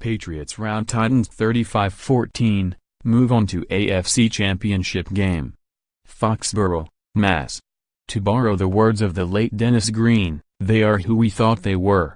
Patriots rout Titans 35-14, move on to AFC Championship Game. Foxborough, Mass. To borrow the words of the late Dennis Green, they are who we thought they were.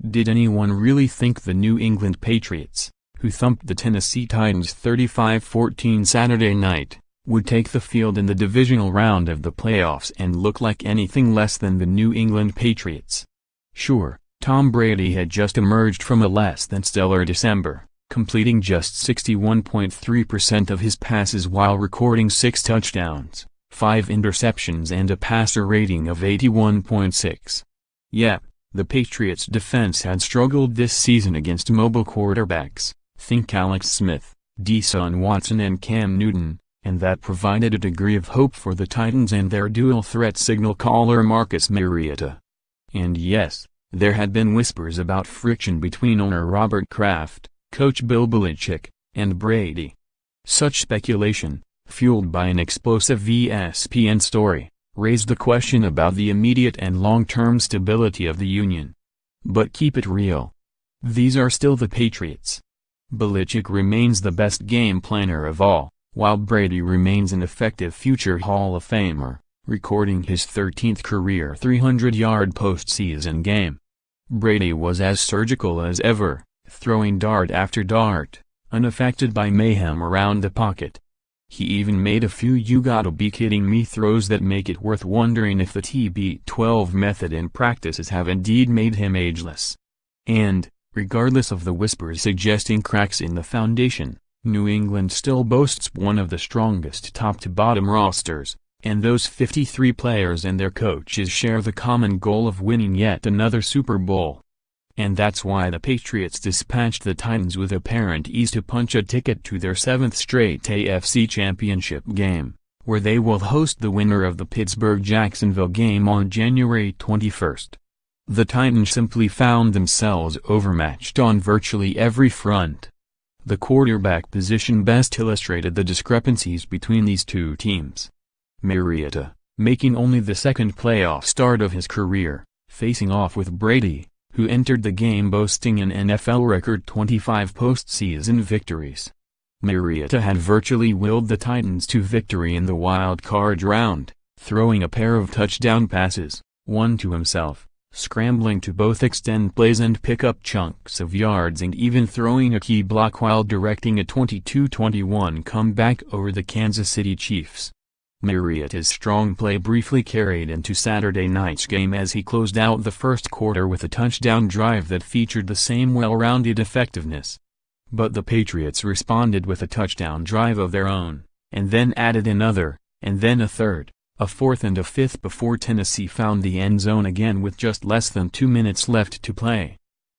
Did anyone really think the New England Patriots, who thumped the Tennessee Titans 35-14 Saturday night, would take the field in the divisional round of the playoffs and look like anything less than the New England Patriots? Sure, Tom Brady had just emerged from a less than stellar December, completing just 61.3% of his passes while recording 6 touchdowns, 5 interceptions and a passer rating of 81.6. Yep, the Patriots' defense had struggled this season against mobile quarterbacks, think Alex Smith, Deshaun Watson and Cam Newton, and that provided a degree of hope for the Titans and their dual-threat signal caller Marcus Mariota. And yes, there had been whispers about friction between owner Robert Kraft, coach Bill Belichick, and Brady. Such speculation, fueled by an explosive ESPN story, raised the question about the immediate and long-term stability of the union. But keep it real. These are still the Patriots. Belichick remains the best game planner of all, while Brady remains an effective future Hall of Famer, recording his 13th career 300-yard postseason game. Brady was as surgical as ever, throwing dart after dart, unaffected by mayhem around the pocket. He even made a few you-gotta-be-kidding-me throws that make it worth wondering if the TB12 method in practices have indeed made him ageless. And, regardless of the whispers suggesting cracks in the foundation, New England still boasts one of the strongest top-to-bottom rosters, and those 53 players and their coaches share the common goal of winning yet another Super Bowl. And that's why the Patriots dispatched the Titans with apparent ease to punch a ticket to their 7th straight AFC Championship game, where they will host the winner of the Pittsburgh-Jacksonville game on January 21st. The Titans simply found themselves overmatched on virtually every front. The quarterback position best illustrated the discrepancies between these two teams. Mariota, making only the second playoff start of his career, facing off with Brady, who entered the game boasting an NFL record 25 postseason victories. Mariota had virtually willed the Titans to victory in the wild card round, throwing a pair of touchdown passes, one to himself, scrambling to both extend plays and pick up chunks of yards and even throwing a key block while directing a 22-21 comeback over the Kansas City Chiefs. Mariota's strong play briefly carried into Saturday night's game as he closed out the first quarter with a touchdown drive that featured the same well-rounded effectiveness. But the Patriots responded with a touchdown drive of their own, and then added another, and then a third, a fourth and a fifth before Tennessee found the end zone again with just less than 2 minutes left to play.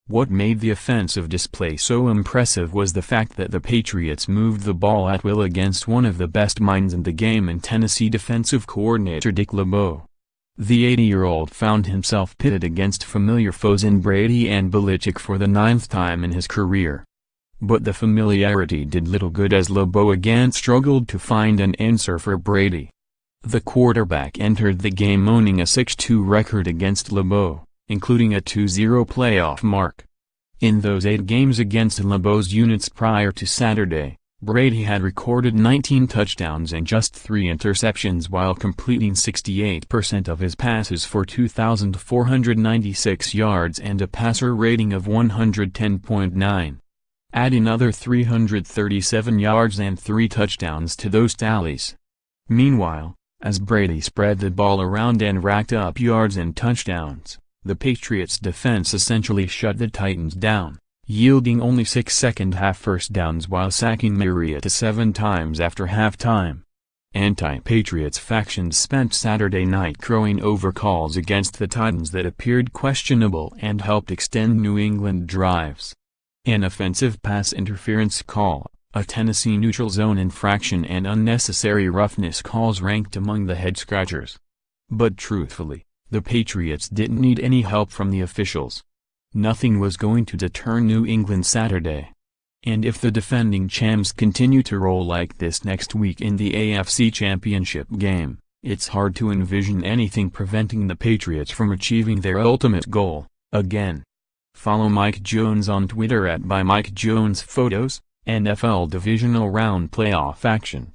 What made the offensive display so impressive was the fact that the Patriots moved the ball at will against one of the best minds in the game in Tennessee defensive coordinator Dick LeBeau. The 80-year-old found himself pitted against familiar foes in Brady and Belichick for the 9th time in his career. But the familiarity did little good as LeBeau again struggled to find an answer for Brady. The quarterback entered the game owning a 6-2 record against LeBeau, including a 2-0 playoff mark. In those 8 games against LeBeau's units prior to Saturday, Brady had recorded 19 touchdowns and just 3 interceptions while completing 68% of his passes for 2,496 yards and a passer rating of 110.9. Add another 337 yards and 3 touchdowns to those tallies. Meanwhile, as Brady spread the ball around and racked up yards and touchdowns, the Patriots' defense essentially shut the Titans down, yielding only 6 second-half first downs while sacking Mariota 7 times after halftime. Anti-Patriots factions spent Saturday night crowing over calls against the Titans that appeared questionable and helped extend New England drives. An offensive pass interference call, a Tennessee neutral zone infraction and unnecessary roughness calls ranked among the head-scratchers. But truthfully, the Patriots didn't need any help from the officials. Nothing was going to deter New England Saturday. And if the defending champs continue to roll like this next week in the AFC Championship game, it's hard to envision anything preventing the Patriots from achieving their ultimate goal, again. Follow Mike Jones on Twitter @ByMikeJonesPhotos, NFL Divisional Round Playoff Action.